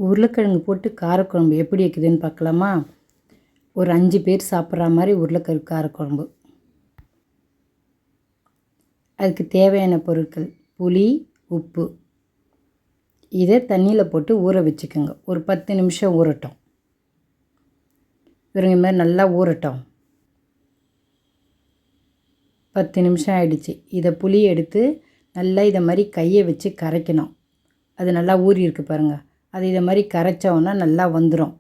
உருளைக்கிழங்கு போட்டு காரக்குழம்பு எப்படி வைக்குதுன்னு பார்க்கலாமா? ஒரு 5 பேர் சாப்பிட்ற மாதிரி உருளைக்கிழங்கு காரக்குழம்பு. அதுக்கு தேவையான பொருட்கள் புளி, உப்பு. இதை தண்ணியில் போட்டு ஊற வச்சுக்கோங்க. ஒரு 10 நிமிஷம் ஊறட்டும். இவங்க மாதிரி நல்லா ஊறட்டும். 10 நிமிஷம் ஆயிடுச்சு. இதை புளி எடுத்து நல்லா இதை மாதிரி கையை வச்சு கரைக்கணும். அது நல்லா ஊறி இருக்குது பாருங்கள். அது இதை மாதிரி கரைச்சோன்னா நல்லா வந்துடும்.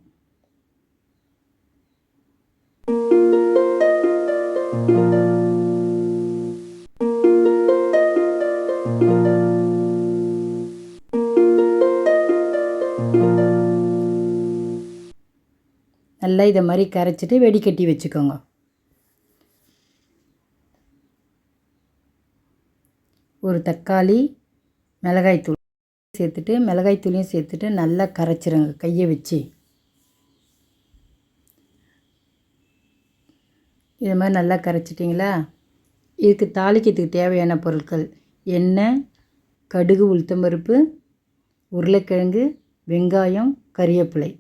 நல்லா இதை மாதிரி கரைச்சிட்டு வெடிக்கட்டி வச்சுக்கோங்க. ஒரு தக்காளி, மிளகாய்த்தூள் சேர்த்துட்டு மிளகாய்த்தூளையும் சேர்த்துட்டு நல்லா கரைச்சிருங்க கையை வச்சு. இது மாதிரி நல்லா கரைச்சிட்டிங்களா? இதுக்கு தாளிக்கிறதுக்கு தேவையான பொருட்கள் எண்ணெய், கடுகு, உளுத்தம்பருப்பு, உருளைக்கிழங்கு, வெங்காயம், கறிவேப்பிலை.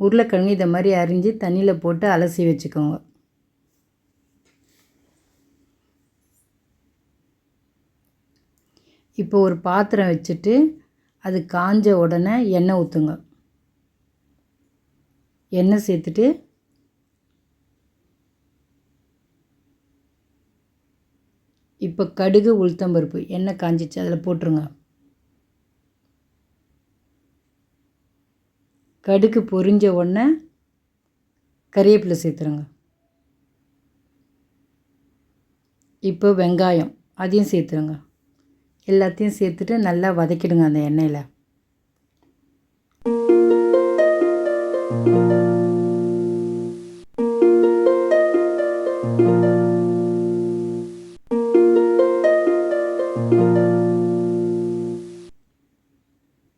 உருளைக்கிழங்கு இதை மாதிரி அரிஞ்சு தண்ணியில் போட்டு அலசி வச்சுக்கோங்க. இப்போ ஒரு பாத்திரம் வச்சுட்டு அது காஞ்ச உடனே எண்ணெய் ஊற்றுங்க. எண்ணெய் சேர்த்துட்டு இப்போ கடுகு, உளுத்தம்பருப்பு எண்ணெய் காஞ்சிச்சு, அதில் போட்டுருங்க. கடுகு பொரிஞ்ச உடனே கறிவேப்பிலை சேர்த்துருங்க. இப்போ வெங்காயம் அதையும் சேர்த்துருங்க. எல்லாத்தையும் சேர்த்துட்டு நல்லா வதக்கிடுங்க அந்த எண்ணெயில்.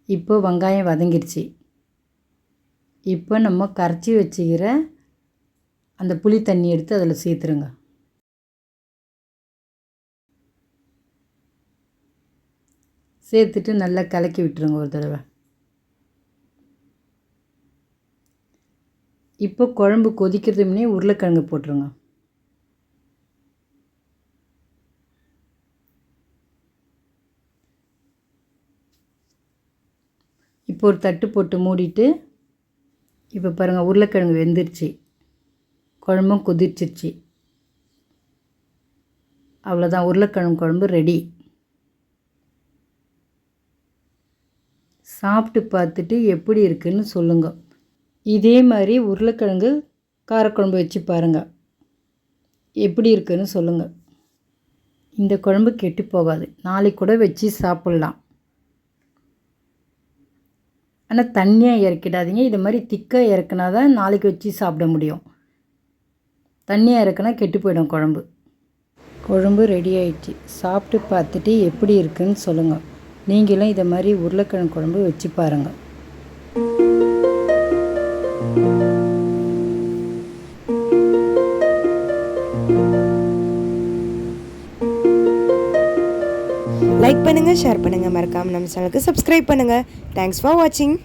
இப்போ வெங்காயம் வதங்கிடுச்சு. இப்போ நம்ம கரைச்சி வச்சுக்கிற அந்த புளி தண்ணி எடுத்து அதில் சேர்த்துருங்க. சேர்த்துட்டு நல்லா கலக்கி விட்டுருங்க ஒரு தடவை. இப்போ குழம்பு கொதிக்கிறது முன்னே உருளைக்கிழங்கு போட்டுருங்க. இப்போ ஒரு தட்டு போட்டு மூடிட்டு இப்போ பாருங்கள், உருளைக்கிழங்கு வெந்துருச்சு, குழம்பும் கொதிச்சிருச்சு. அவ்வளோதான், உருளைக்கிழங்கு குழம்பு ரெடி. சாப்பிட்டு பார்த்துட்டு எப்படி இருக்குதுன்னு சொல்லுங்கள். இதே மாதிரி உருளைக்கிழங்கு காரக்குழம்பு வச்சு பாருங்கள், எப்படி இருக்குதுன்னு சொல்லுங்கள். இந்த குழம்பு கெட்டு போகாது, நாளைக்கு கூட வச்சு சாப்பிட்லாம். ஆனால் தண்ணியாக இறக்கிடாதீங்க. இது மாதிரி திக்காக இறக்குனா தான் நாளைக்கு வச்சு சாப்பிட முடியும். தண்ணியாக இறக்குனா கெட்டு போயிடும் குழம்பு. குழம்பு ரெடி ஆயிடுச்சு. சாப்பிட்டு பார்த்துட்டு எப்படி இருக்குதுன்னு சொல்லுங்கள். நீங்களும் இதை மாதிரி உருளைக்கிழங்கு குழம்பு வச்சு பாருங்கள். லைக் பண்ணுங்கள், ஷேர் பண்ணுங்கள், மறக்காமல் நம்ம சேனலுக்கு சப்ஸ்கிரைப் பண்ணுங்கள். தேங்க்ஸ் ஃபார் வாட்சிங்.